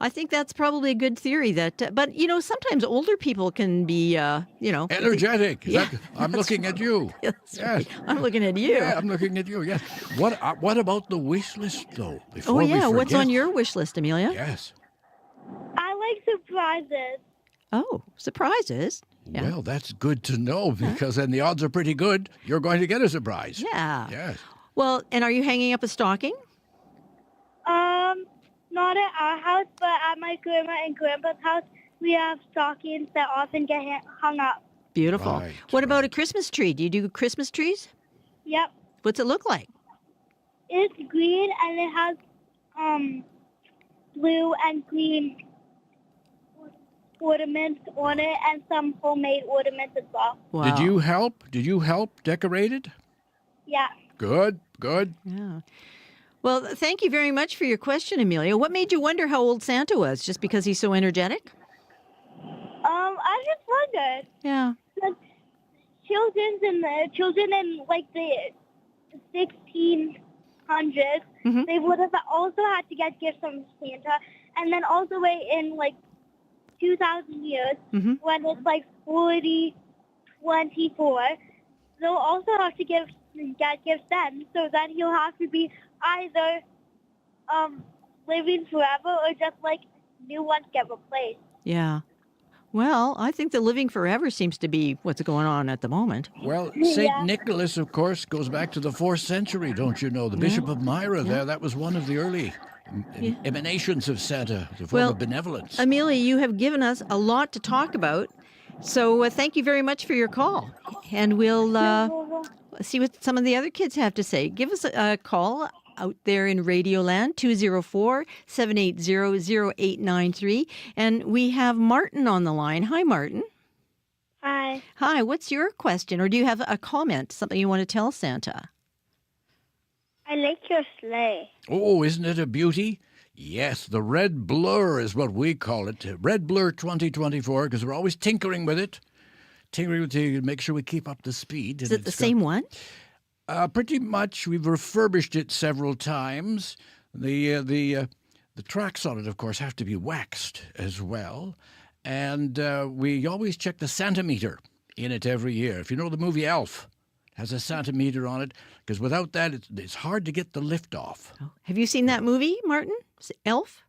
K: I think that's probably a good theory. But, sometimes older people can be,
O: energetic. I'm looking at you.
K: Yes.
O: Yes.
K: I'm looking at you.
O: Yeah, I'm looking at you, yes. What about the wish list, though?
K: Oh, yeah. What's on
O: forget?
K: your wish list, Amelia?
O: Yes.
P: I like surprises.
K: Oh, surprises. Yeah.
O: Well, that's good to know because then the odds are pretty good you're going to get a surprise.
K: Yeah.
O: Yes.
K: Well, and are you hanging up a stocking?
P: Not at our house, but at my grandma and grandpa's house, we have stockings that often get hung up.
K: Beautiful.
O: Right,
K: what about a Christmas tree? Do you do Christmas trees?
P: Yep.
K: What's it look like?
P: It's green and it has blue and green ornaments on it and some homemade ornaments as well.
K: Wow.
O: Did you help? Did you help decorate it?
P: Yeah.
O: Good.
K: Yeah. Well, thank you very much for your question, Amelia. What made you wonder how old Santa was? Just because he's so energetic?
P: I just wondered.
K: Yeah.
P: Because children in like the 1600s, they would have also had to get gifts from Santa, and then all the way in like 2,000 years, when it's like 4024, they'll also have to get gifts then. So then he'll have to be either living forever or just like new ones get replaced.
K: Yeah. Well, I think the living forever seems to be what's going on at the moment.
O: Well, St. Nicholas, of course, goes back to the 4th century, don't you know? The Bishop of Myra there, that was one of the early emanations of Santa, the form of benevolence.
K: Amelia, you have given us a lot to talk about. So thank you very much for your call. And we'll see what some of the other kids have to say. Give us a call out there in Radioland, 204-780-0893. And we have Martin on the line. Hi, Martin.
P: Hi.
K: Hi, what's your question? Or do you have a comment, something you want to tell Santa?
P: I like your sleigh.
O: Oh, isn't it a beauty? Yes, the Red Blur is what we call it. Red Blur 2024, because we're always tinkering with it. Tinkering to make sure we keep up the speed.
K: Is it the same one?
O: Pretty much. We've refurbished it several times. The tracks on it, of course, have to be waxed as well. And we always check the Santameter in it every year. If you know the movie Elf, it has a Santameter on it, because without that, it's hard to get the lift off.
K: Oh. Have you seen that movie, Martin? Elf?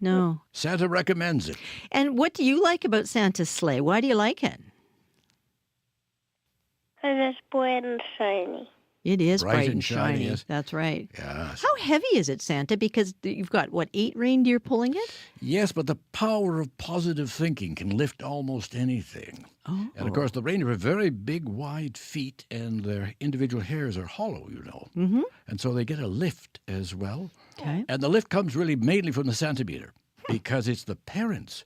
K: No.
O: Santa recommends it.
K: And what do you like about Santa's sleigh? Why do you like it?
P: Because it's bright and shiny.
K: It is
O: Bright and shiny, yes.
K: That's right.
O: Yes.
K: How heavy is it, Santa? Because you've got, 8 reindeer pulling it?
O: Yes, but the power of positive thinking can lift almost anything.
K: Oh.
O: And, of course, the reindeer have very big, wide feet, and their individual hairs are hollow, you know.
K: Mm-hmm.
O: And so they get a lift as well.
K: Okay.
O: And the lift comes really mainly from the Santameter, because it's the parents'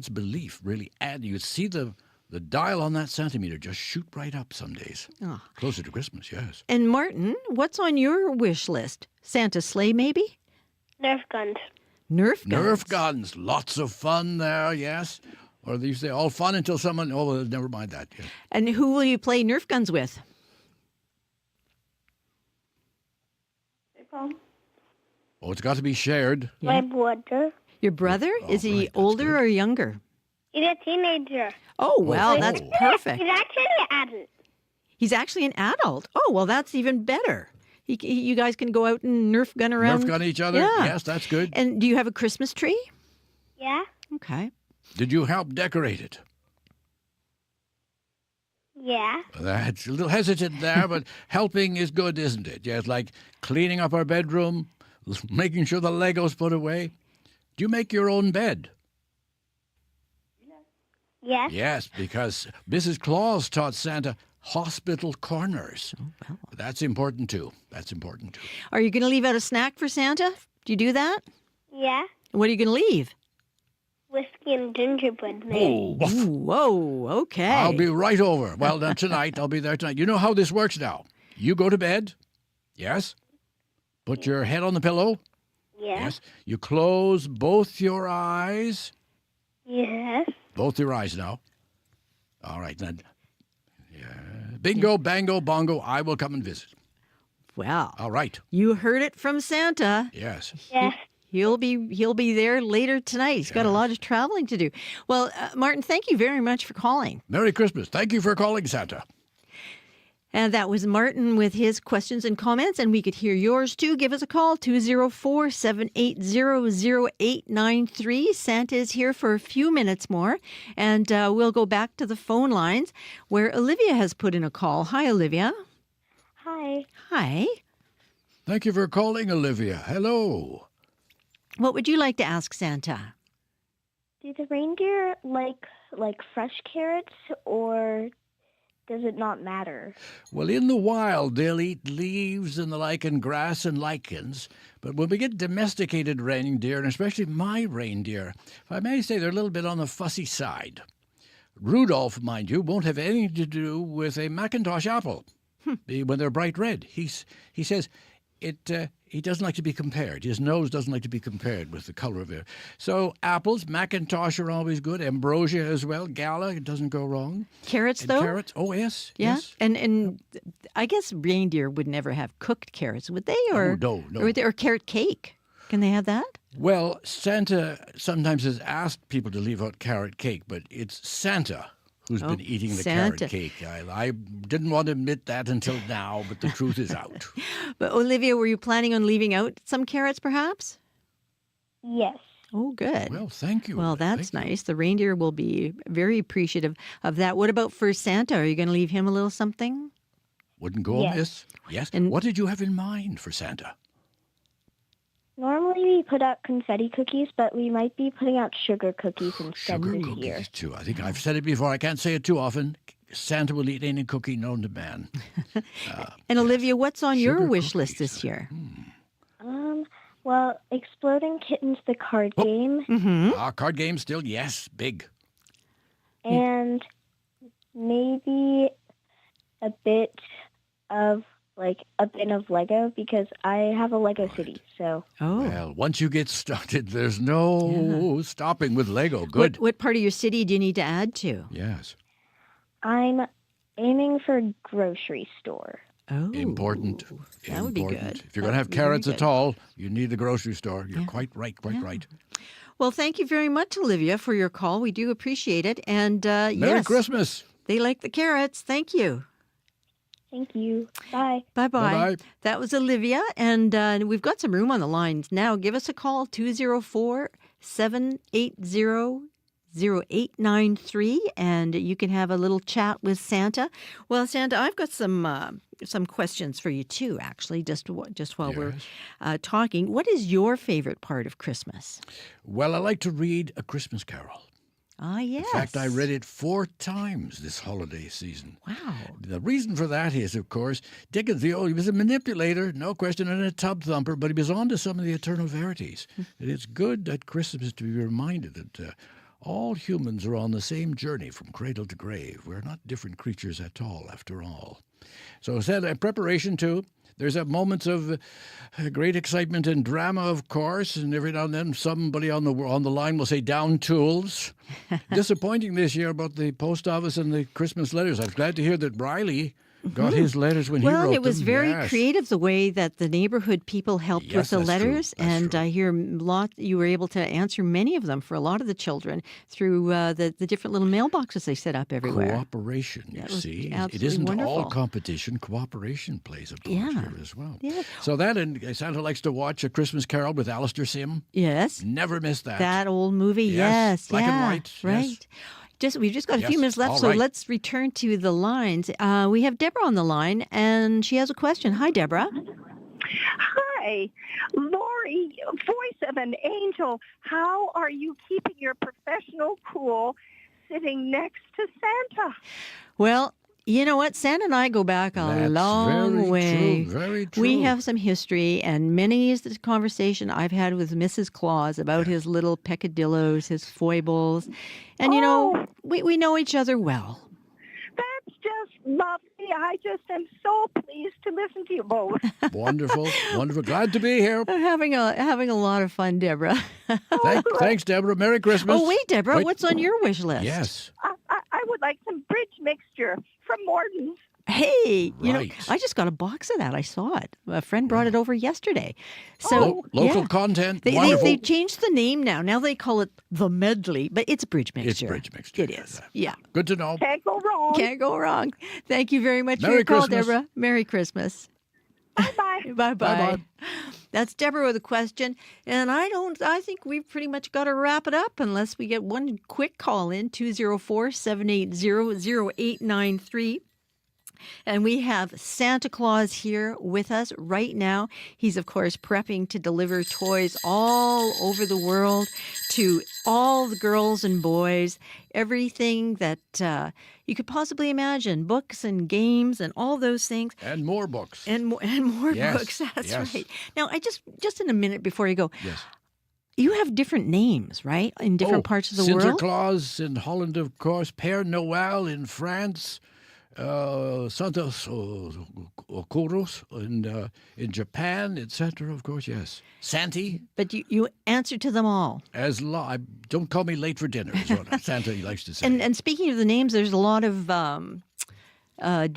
O: belief really add. You see the dial on that Santameter just shoot right up some days.
K: Oh.
O: Closer to Christmas, yes.
K: And Martin, what's on your wish list? Santa's sleigh, maybe?
P: Nerf guns.
K: Nerf guns?
O: Nerf guns. Lots of fun there, yes. Or you say all fun until someone, oh, well, never mind that. Yeah.
K: And who will you play Nerf guns with?
O: Oh, it's got to be shared.
P: My brother.
K: Your brother? Is he older or younger?
P: He's a teenager.
K: Oh, well, that's perfect.
P: He's actually an adult.
K: He's actually an adult. Oh, well, that's even better. You guys can go out and Nerf gun around.
O: Nerf gun each other?
K: Yeah.
O: Yes, that's good.
K: And do you have a Christmas tree?
P: Yeah.
K: Okay.
O: Did you help decorate it?
P: Yeah.
O: That's a little hesitant there, but helping is good, isn't it? Yes, like cleaning up our bedroom, making sure the Legos put away. Do you make your own bed?
P: Yes.
O: Yes, because Mrs. Claus taught Santa hospital corners. Oh, well. That's important too.
K: Are you going to leave out a snack for Santa? Do you do that?
P: Yeah.
K: What are you going to leave?
P: Whiskey and gingerbread man.
O: Oh,
K: whoa, okay.
O: I'll be right over. Well, then tonight, I'll be there tonight. You know how this works now. You go to bed. Yes. Put your head on the pillow.
P: Yes.
O: You close both your eyes.
P: Yes.
O: Both your eyes now. All right, then. Yeah. Bingo, bango, bongo, I will come and visit.
K: Well.
O: All right.
K: You heard it from Santa.
O: Yes.
P: Yes.
K: He'll be there later tonight. He's got a lot of traveling to do. Well, Martin, thank you very much for calling.
O: Merry Christmas. Thank you for calling, Santa.
K: And that was Martin with his questions and comments, and we could hear yours too. Give us a call, 204-780-0893. Santa is here for a few minutes more, and we'll go back to the phone lines where Olivia has put in a call. Hi, Olivia.
P: Hi.
K: Hi.
O: Thank you for calling, Olivia. Hello.
K: What would you like to ask Santa?
P: Do the reindeer like fresh carrots, or does it not matter?
O: Well, in the wild, they'll eat leaves and the like, and grass and lichens. But when we get domesticated reindeer, and especially my reindeer, if I may say, they're a little bit on the fussy side. Rudolph, mind you, won't have anything to do with a Macintosh apple when they're bright red. He says he doesn't like to be compared. His nose doesn't like to be compared with the color of it. So apples, Macintosh are always good. Ambrosia as well. Gala, it doesn't go wrong.
K: Carrots,
O: and
K: though?
O: Carrots, oh, yes.
K: Yeah.
O: Yes.
K: And I guess reindeer would never have cooked carrots, would they? Or,
O: no.
K: Or carrot cake. Can they have that?
O: Well, Santa sometimes has asked people to leave out carrot cake, but it's Santa who's been eating the carrot cake. I didn't want to admit that until now, but the truth is out.
K: But Olivia, were you planning on leaving out some carrots, perhaps?
P: Yes.
K: Oh, good.
O: Well, thank you.
K: Well, that's nice. The reindeer will be very appreciative of that. What about for Santa? Are you going to leave him a little something?
O: Wouldn't go amiss. Yes. And what did you have in mind for Santa?
P: Normally we put out confetti cookies, but we might be putting out sugar cookies instead this year.
O: Cookies, too. I think I've said it before. I can't say it too often. Santa will eat any cookie known to man.
K: And Olivia, what's on your wish list this year?
P: Well, Exploding Kittens, the card game.
K: Mm-hmm.
O: Card game still, yes, big.
P: And maybe a bit of Lego, because I have a Lego city, so.
K: Oh.
O: Well, once you get started, there's no stopping with Lego. Good.
K: What part of your city do you need to add to?
O: Yes.
P: I'm aiming for a grocery store.
K: Oh.
O: Important.
K: That would be good.
O: If you're going to have carrots at all, you need the grocery store. You're quite right, right.
K: Well, thank you very much, Olivia, for your call. We do appreciate it. And
O: Merry Christmas.
K: They like the carrots. Thank you.
P: Thank you. Bye.
K: Bye-bye.
O: Bye-bye.
K: That was Olivia, and we've got some room on the lines now. Give us a call, 204-780-0893, and you can have a little chat with Santa. Well, Santa, I've got some questions for you too, actually, just while we're talking. What is your favorite part of Christmas?
O: Well, I like to read A Christmas Carol.
K: Ah, yes.
O: In fact, I read it 4 times this holiday season.
K: Wow.
O: The reason for that is, of course, Dickens, he was a manipulator, no question, and a tub thumper, but he was on to some of the eternal verities. And it's good at Christmas to be reminded that all humans are on the same journey from cradle to grave. We're not different creatures at all, after all. So, said in preparation to There's moments of great excitement and drama, of course, and every now and then somebody on the line will say down tools. Disappointing this year about the post office and the Christmas letters. I'm glad to hear that Riley got his letters when he wrote them.
K: Well, it was very
O: Yes.
K: creative the way that the neighborhood people helped
O: Yes,
K: with the
O: that's true.
K: letters,
O: That's
K: and I hear you were able to answer many of them for a lot of the children through the different little mailboxes they set up everywhere.
O: Cooperation, you
K: That was
O: see. It
K: absolutely
O: isn't all
K: wonderful.
O: competition. Cooperation plays a part
K: Yeah.
O: here as well.
K: Yeah.
O: So that, and Santa likes to watch A Christmas Carol with Alistair Sim.
K: Yes.
O: Never miss that.
K: That old movie,
O: Yes,
K: yes.
O: black and
K: yeah,
O: white,
K: Right.
O: yes.
K: We've just got a few
O: Yes,
K: minutes left,
O: all
K: so
O: right.
K: let's return to the lines. We have Deborah on the line, and she has a question. Hi, Deborah.
D: Hi, Lori, voice of an angel. How are you keeping your professional cool sitting next to Santa?
K: Well, you know what? Santa and I go back a
O: That's
K: long
O: very
K: way.
O: true, very true.
K: We have some history, and many is the conversation I've had with Mrs. Claus about his little peccadillos, his foibles. And, you know, we know each other well.
D: That's just lovely. I just am so pleased to listen to you both.
O: Wonderful, wonderful. Glad to be here.
K: I'm having a lot of fun, Deborah.
O: Thanks, Deborah. Merry Christmas.
K: Oh, wait, Deborah, what's on your wish list?
O: Yes.
D: I would like some bridge mixture from Morton's.
K: Hey, you know,
O: Right.
K: I just got a box of that. I saw it. A friend brought it over yesterday. So
O: Local
K: yeah.
O: content,
K: They
O: wonderful.
K: changed the name now. Now they call it the medley, but it's bridge mixture.
O: It's bridge mixture.
K: It is. Yeah.
O: Good to know.
D: Can't go wrong.
K: Can't go wrong. Thank you very much for
O: Merry
K: your call,
O: Christmas.
K: Deborah. Merry Christmas.
D: Bye-bye.
K: Bye-bye.
O: Bye-bye.
K: That's Deborah with a question. And I think we've pretty much got to wrap it up unless we get one quick call in, 204-780-0893. And we have Santa Claus here with us right now. He's, of course, prepping to deliver toys all over the world to all the girls and boys, everything that you could possibly imagine, books and games and all those things.
O: And more books.
K: And more
O: Yes,
K: books, that's
O: yes.
K: right. Now, just in a minute before you go,
O: Yes.
K: you have different names, right, in different parts of the world?
O: Sinterklaas in Holland, of course. Père Noël in France. Santa Koros in Japan, etc. Of course, yes. Santy.
K: But you answer to them all.
O: Don't call me late for dinner, is what Santa likes to say.
K: And speaking of the names, there's a lot of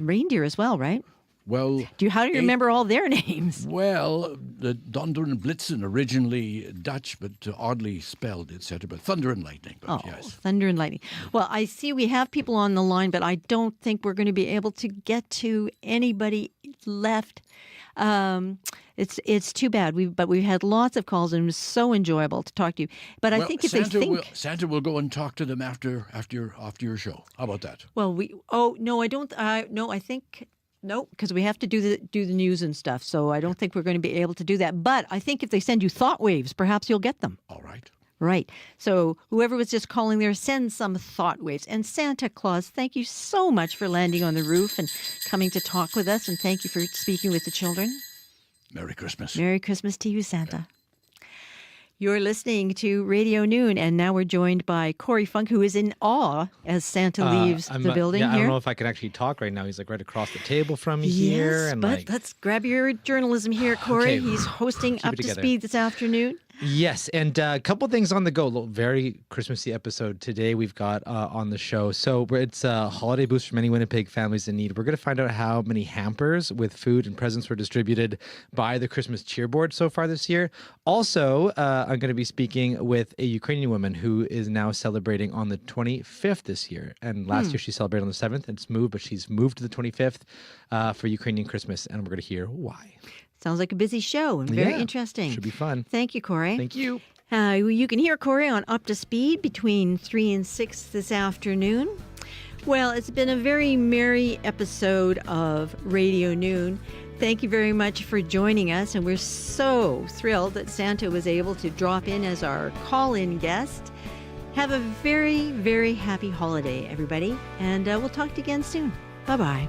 K: reindeer as well, right?
O: Well,
K: how do you remember all their names?
O: Well, the Donder and Blitzen, originally Dutch, but oddly spelled, etc. But Thunder and Lightning, but yes.
K: Thunder and lightning. Well, I see we have people on the line, but I don't think we're going to be able to get to anybody left. It's too bad. We've had lots of calls, and it was so enjoyable to talk to you. But I think if
O: Santa will go and talk to them after your show. How about that?
K: Well, No, because we have to do the news and stuff. So I don't think we're going to be able to do that. But I think if they send you thought waves, perhaps you'll get them.
O: All right.
K: Right. So whoever was just calling there, send some thought waves. And Santa Claus, thank you so much for landing on the roof and coming to talk with us. And thank you for speaking with the children.
O: Merry Christmas.
K: Merry Christmas to you, Santa. You're listening to Radio Noon, and now we're joined by Corey Funk, who is in awe as Santa leaves the building
E: yeah,
K: here.
E: I don't know if I can actually talk right now. He's like right across the table from me here.
K: Yes,
E: And
K: but let's grab your journalism here, Corey.
E: Okay.
K: He's hosting
E: Keep
K: Up
E: it
K: to
E: together.
K: Speed this afternoon.
E: Yes, and a couple things on the go. Very Christmassy episode today we've got on the show. So it's a holiday boost for many Winnipeg families in need. We're going to find out how many hampers with food and presents were distributed by the Christmas cheer board so far this year. Also, I'm going to be speaking with a Ukrainian woman who is now celebrating on the 25th this year. And last year she celebrated on the 7th. It's moved, but she's moved to the 25th for Ukrainian Christmas, and we're going to hear why.
K: Sounds like a busy show and very
E: Yeah,
K: interesting.
E: should be fun.
K: Thank you, Corey.
E: Thank you.
K: You can hear Corey on Up to Speed between 3 and 6 this afternoon. Well, it's been a very merry episode of Radio Noon. Thank you very much for joining us, and we're so thrilled that Santa was able to drop in as our call-in guest. Have a very, very happy holiday, everybody, and we'll talk to you again soon. Bye-bye.